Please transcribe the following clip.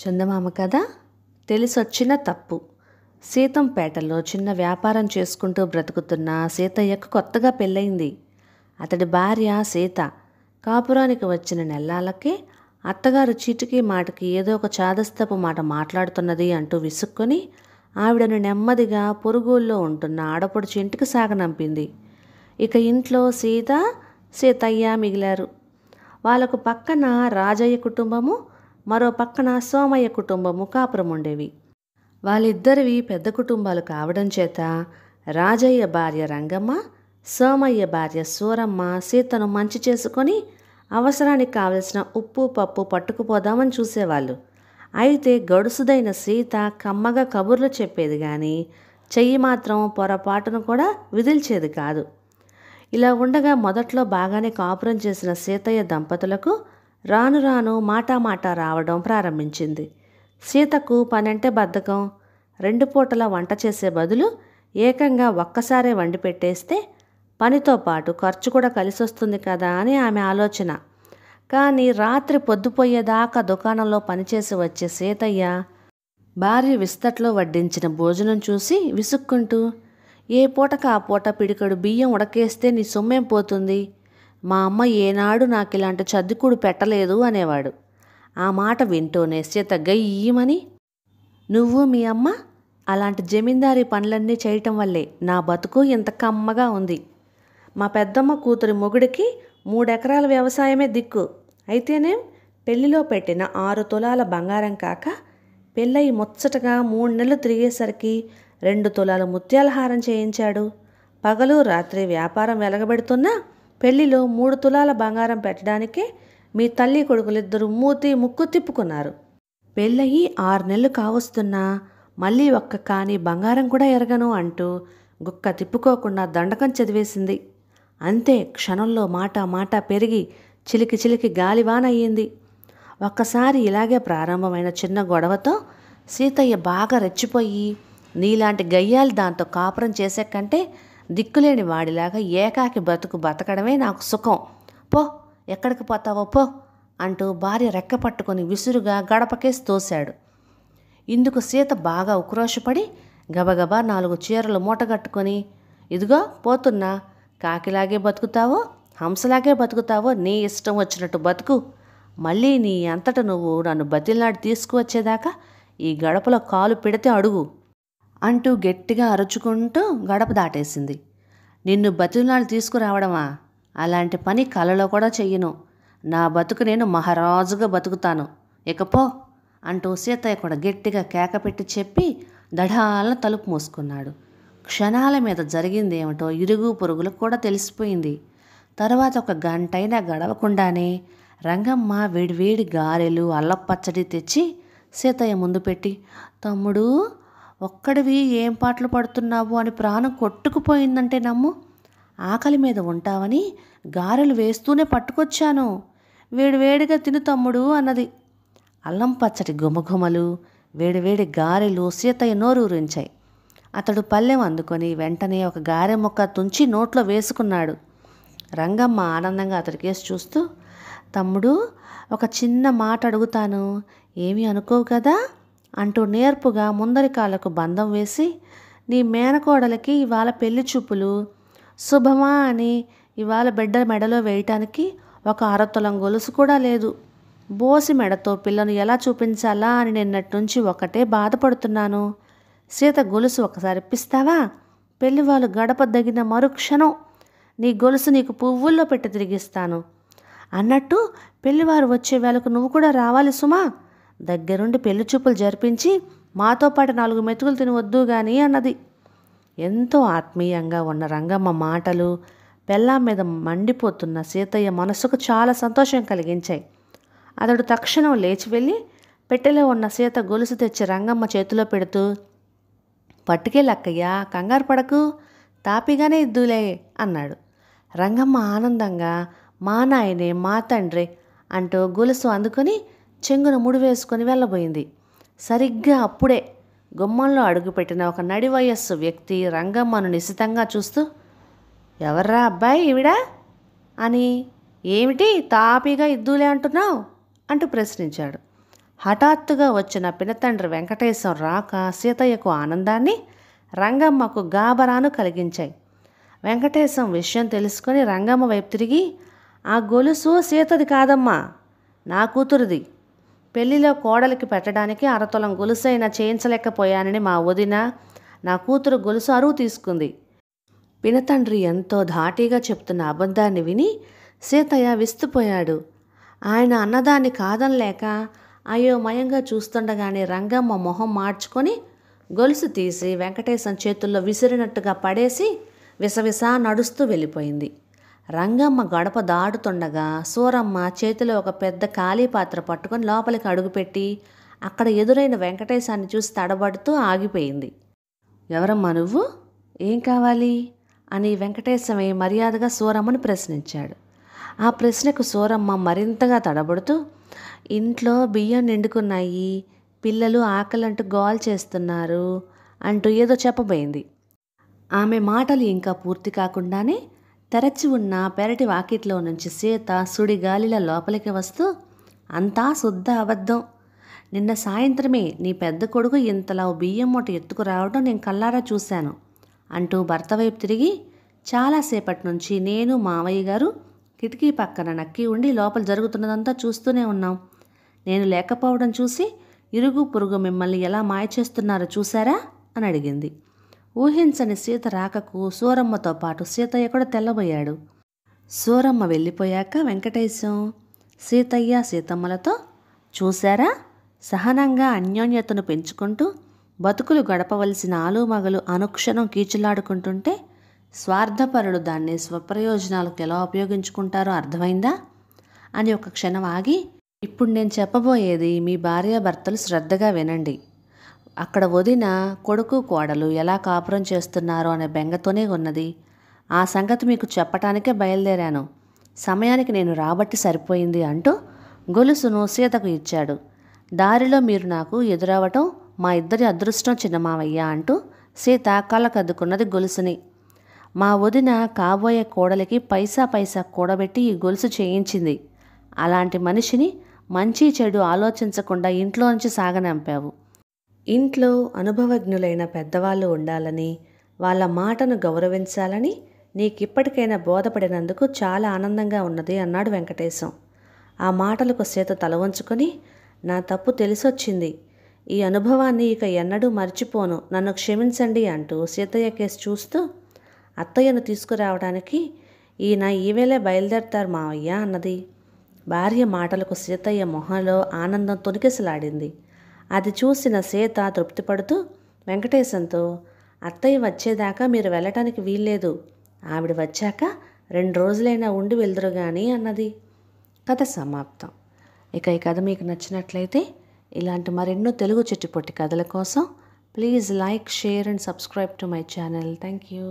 చందమామ కథ తెలిసొచ్చిన తప్పు. సీతంపేటలో చిన్న వ్యాపారం చేసుకుంటూ బ్రతుకుతున్న సీతయ్యకు కొత్తగా పెళ్ళయింది. అతడి భార్య సీత కాపురానికి వచ్చిన నెల్లాళ్ళకే అత్తగారు చీటికి మాటకి ఏదో ఒక చాదస్తపు మాట మాట్లాడుతున్నది అంటూ విసుక్కొని ఆవిడను నెమ్మదిగా పొరుగుల్లో ఉంటున్న ఆడపడుచు ఇంటికి సాగనంపింది. ఇక ఇంట్లో సీతయ్య మిగిలారు. వాళ్ళకు పక్కన రాజయ్య కుటుంబము, మరో పక్కన సోమయ్య కుటుంబము కాపురం ఉండేవి. వాళ్ళిద్దరివి పెద్ద కుటుంబాలు కావడం చేత రాజయ్య భార్య రంగమ్మ, సోమయ్య భార్య సూరమ్మ సీతను మంచి చేసుకొని అవసరానికి కావలసిన ఉప్పు పప్పు పట్టుకుపోదామని చూసేవాళ్ళు. అయితే గడుసుదైన సీత కమ్మగా కబుర్లు చెప్పేది కానీ చెయ్యి మాత్రం పొరపాటును కూడా విదిల్చేది కాదు. ఇలా ఉండగా మొదట్లో బాగానే కాపురం చేసిన సీతయ్య దంపతులకు రాను రాను మాటా రావడం ప్రారంభించింది. సీతకు పనంటే బద్ధకం. 2 పూటలా వంట చేసే బదులు ఏకంగా ఒక్కసారే వండి పెట్టేస్తే పనితో పాటు ఖర్చు కూడా కలిసొస్తుంది కదా అని ఆమె ఆలోచన. కానీ రాత్రి పొద్దుపోయేదాకా దుకాణంలో పనిచేసి వచ్చే సీతయ్య భార్య విస్తట్లో వడ్డించిన భోజనం చూసి విసుక్కుంటూ, ఏ పూటకు ఆ పూట పిడికడు బియ్యం ఉడకేస్తే నీ సొమ్మేం పోతుంది, మా అమ్మ ఏనాడు నాకు ఇలాంటి చద్దికూడు పెట్టలేదు అనేవాడు. ఆ మాట వింటూనే సీత గయ్యమని, నువ్వు మీ అమ్మ అలాంటి జమీందారీ పనులన్నీ చేయటం వల్లే నా బతుకు ఇంత కమ్మగా ఉంది. మా పెద్దమ్మ కూతురి మొగుడికి 3 ఎకరాల వ్యవసాయమే దిక్కు. అయితేనేం పెళ్లిలో పెట్టిన 6 తులాల బంగారం కాక పెళ్ళయి ముచ్చటగా 3 నెలలు తిరిగేసరికి 2 తులాల ముత్యాల హారం చేయించాడు. పగలు రాత్రి వ్యాపారం వెలగబెడుతున్నా పెళ్లిలో 3 తులాల బంగారం పెట్టడానికే మీ తల్లి కొడుకులిద్దరూ మూతి ముక్కు తిప్పుకున్నారు. పెళ్ళయి 6 నెలలు కావస్తున్నా మళ్ళీ ఒక్క కాని బంగారం కూడా ఎరగను అంటూ గుక్క తిప్పుకోకుండా దండకం చదివేసింది. అంతే, క్షణంలో మాట పెరిగి చిలికి గాలివాన అయ్యింది. ఒక్కసారి ఇలాగే ప్రారంభమైన చిన్న గొడవతో సీతయ్య బాగా రెచ్చిపోయి, నీలాంటి గయ్యాలు దాంతో కాపురం చేసే కంటే దిక్కులేని వాడిలాగా ఏకాకి బతకడమే నాకు సుఖం, పో ఎక్కడికి పోతావో పో అంటూ భార్య రెక్క పట్టుకొని విసురుగా గడపకేసి తోశాడు. ఇందుకు సీత బాగా ఉక్రోషపడి గబగబా 4 చీరలు మూటగట్టుకొని, ఇదిగో పోతున్నా, కాకిలాగే బతుకుతావో హంసలాగే బతుకుతావో నీ ఇష్టం వచ్చినట్టు బతుకు, మళ్ళీ నీ అంతట నువ్వు నన్ను బతిలాడి తీసుకువచ్చేదాకా ఈ గడపలో కాలు పెడితే అడుగు అంటూ గట్టిగా అరుచుకుంటూ గడప దాటేసింది. నిన్ను బతిలాడి తీసుకురావడమా? అలాంటి పని కలలో కూడా చెయ్యను. నా బతుకు నేను మహారాజుగా బతుకుతాను, ఇకపో అంటూ సీతయ్య కూడా గట్టిగా కేకపెట్టి చెప్పి దఢాలను తలుపు మూసుకున్నాడు. క్షణాల మీద జరిగిందేమిటో ఇరుగు పొరుగులకు కూడా తెలిసిపోయింది. తర్వాత 1 గంటైనా గడవకుండానే రంగమ్మ వేడివేడి గారెలు అల్లపచ్చడి తెచ్చి సీతయ్య ముందు పెట్టి, తమ్ముడు ఒక్కడివి ఏం పాటలు పడుతున్నావు అని ప్రాణం కొట్టుకుపోయిందంటే నమ్ము, ఆకలి మీద ఉంటావని గారెలు వేస్తూనే పట్టుకొచ్చాను, వేడివేడిగా తిను తమ్ముడు అన్నది. అల్లం పచ్చడి గుమగుమలు, వేడివేడి గారెలు సీతయ్య నోరూరించాయి. అతడు పళ్ళెం అందుకొని వెంటనే ఒక గారె ముక్క తుంచి నోట్లో వేసుకున్నాడు. రంగమ్మ ఆనందంగా అతడికేసి చూస్తూ, తమ్ముడు ఒక చిన్న మాట అడుగుతాను, ఏమీ అనుకోవు కదా అంటూ నేర్పుగా ముందరి కాళ్ళకు బంధం వేసి, నీ మేనకోడలికి ఇవాళ పెళ్లి చూపులు, శుభమా అని ఇవాళ బిడ్డ మెడలో వేయటానికి 1 అరతులం గొలుసు కూడా లేదు. బోసి మెడతో పిల్లను ఎలా చూపించాలా అని నిన్నటి నుంచి ఒకటే బాధపడుతున్నాను. సీత గొలుసు ఒకసారి ఇప్పిస్తావా? పెళ్లి వాళ్ళు గడప దగిన మరుక్షణం నీ గొలుసు నీకు పువ్వుల్లో పెట్టి తిరిగిస్తాను. అన్నట్టు పెళ్లివారు వచ్చే వేళకు నువ్వు కూడా రావాలి సుమా. దగ్గరుండి పెళ్లి చూపులు జరిపించి మాతో పాటు 4 మెతుకులు తినవద్దు గాని అన్నది. ఎంతో ఆత్మీయంగా ఉన్న రంగమ్మ మాటలు పెళ్ళాం మీద మండిపోతున్న సీతయ్య మనసుకు చాలా సంతోషం కలిగించాయి. అతడు తక్షణం లేచి వెళ్ళి పెట్టెలో ఉన్న సీత గొలుసు తెచ్చి రంగమ్మ చేతిలో పెడుతూ, పట్టుకెళ్ళక్కయ్యా, కంగారు పడకు, తాపిగానే ఇద్దులే అన్నాడు. రంగమ్మ ఆనందంగా, మా నాయనే మా తండ్రి అంటూ గొలుసు అందుకొని చెంగున ముడి వేసుకొని వెళ్ళబోయింది. సరిగ్గా అప్పుడే గుమ్మంలో అడుగుపెట్టిన ఒక నడి వయస్సు వ్యక్తి రంగమ్మను నిశితంగా చూస్తూ, ఎవర్రా అబ్బాయి ఈవిడా అని, ఏమిటి తాపీగా ఇద్దులే అంటున్నావు అంటూ ప్రశ్నించాడు. హఠాత్తుగా వచ్చిన పినతండ్రి వెంకటేశం రాక సీతయ్యకు ఆనందాన్ని, రంగమ్మకు గాబరాను కలిగించాయి. వెంకటేశం విషయం తెలుసుకొని రంగమ్మ వైపు తిరిగి, ఆ గొలుసు సీతది కాదమ్మా, నా కూతురుది. పెళ్లిలో కోడలికి పెట్టడానికి అరతొలం గొలుసైనా చేయించలేకపోయానని మా వదిన నా కూతురు గొలుసు అరువు తీసుకుంది. పినతండ్రి ఎంతో ధాటిగా చెప్తున్న అబద్ధాన్ని విని సీతయ్య విస్తుపోయాడు. ఆయన అన్నదాన్ని కాదనలేక అయోమయంగా చూస్తుండగానే రంగమ్మ మొహం మార్చుకొని గొలుసు తీసి వెంకటేశం చేతుల్లో విసిరినట్టుగా పడేసి విసవిసా నడుస్తూ వెళ్ళిపోయింది. రంగమ్మ గడప దాటుతుండగా సూరమ్మ చేతిలో ఒక పెద్ద ఖాళీ పాత్ర పట్టుకొని లోపలికి అడుగుపెట్టి అక్కడ ఎదురైన వెంకటేశాన్ని చూసి తడబడుతూ ఆగిపోయింది. ఎవరమ్మా నువ్వు, ఏం కావాలి అని వెంకటేశమే మర్యాదగా సూరమ్మను ప్రశ్నించాడు. ఆ ప్రశ్నకు సూరమ్మ మరింతగా తడబడుతూ, ఇంట్లో బియ్యం నిండుకున్నాయి, పిల్లలు ఆకలంటూ గోల్ చేస్తున్నారు అంటూ ఏదో చెప్పబోయింది. ఆమె మాటలు ఇంకా పూర్తి కాకుండానే తెరచి ఉన్న పెరటి వాకిట్లో నుంచి సీత సుడిగాలిల లోపలికి వస్తూ, అంతా శుద్ధ అబద్ధం. నిన్న సాయంత్రమే నీ పెద్ద కొడుకు ఇంతలా బియ్యం మూట ఎత్తుకురావడం నేను కల్లారా చూశాను అంటూ భర్త వైపు తిరిగి, చాలాసేపటి నుంచి నేను మావయ్య గారు కిటికీ పక్కన నక్కి ఉండి లోపల జరుగుతున్నదంతా చూస్తూనే ఉన్నాం. నేను లేకపోవడం చూసి ఇరుగు పొరుగు మిమ్మల్ని ఎలా మాయ చేస్తున్నారో చూసారా అని అడిగింది. ఊహించని సీత రాకకు సూరమ్మతో పాటు సీతయ్య కూడా తెల్లబోయాడు. సూరమ్మ వెళ్ళిపోయాక వెంకటేశం సీతయ్య సీతమ్మలతో, చూశారా, సహనంగా అన్యోన్యతను పెంచుకుంటూ బతుకులు గడపవలసిన ఆలుమగలు అనుక్షణం కీచులాడుకుంటుంటే స్వార్థపరులు దాన్ని స్వప్రయోజనాలకు ఎలా ఉపయోగించుకుంటారో అర్థమైందా అని ఒక క్షణం ఆగి, ఇప్పుడు నేను చెప్పబోయేది మీ భార్యాభర్తలు శ్రద్ధగా వినండి. అక్కడ వదిన కొడుకు కోడలు ఎలా కాపురం చేస్తున్నారో అనే బెంగతోనే ఉన్నది. ఆ సంగతి మీకు చెప్పటానికే బయలుదేరాను. సమయానికి నేను రాబట్టి సరిపోయింది అంటూ గొలుసును సీతకు ఇచ్చాడు. దారిలో మీరు నాకు ఎదురవటం మా ఇద్దరి అదృష్టం చిన్నమావయ్య అంటూ సీత కళ్ళకద్దుకున్నది గొలుసుని. మా వదిన కాబోయే కోడలికి పైసా పైసా కూడబెట్టి ఈ గొలుసు చేయించింది. అలాంటి మనిషిని మంచి చెడు ఆలోచించకుండా ఇంట్లో నుంచి సాగనంపావు. ఇంట్లో అనుభవజ్ఞులైన పెద్దవాళ్ళు ఉండాలని, వాళ్ళ మాటను గౌరవించాలని నీకిప్పటికైనా బోధపడినందుకు చాలా ఆనందంగా ఉన్నది అన్నాడు వెంకటేశం. ఆ మాటలకు సీత తల వంచుకొని, నా తప్పు తెలిసొచ్చింది, ఈ అనుభవాన్ని ఇక ఎన్నడూ మర్చిపోను, నన్ను క్షమించండి అంటూ సీతయ్య కేసు చూస్తూ, అత్తయ్యను తీసుకురావడానికి ఈయన ఈవేళే బయలుదేరతారు మావయ్య అన్నది. భార్య మాటలకు సీతయ్య మొహంలో ఆనందం తొనికిసలాడింది. అది చూసిన సీత తృప్తిపడుతూ వెంకటేశంతో, అత్తయ్య వచ్చేదాకా మీరు వెళ్ళటానికి వీల్లేదు, ఆవిడ వచ్చాక 2 రోజులైనా ఉండి వెళ్దురు గాని అన్నది. కథ సమాప్తం. ఇక ఈ కథ మీకు నచ్చినట్లయితే ఇలాంటి మరెన్నో తెలుగు చిట్టిపొట్టి కథల కోసం please like, share and subscribe to my channel. Thank you.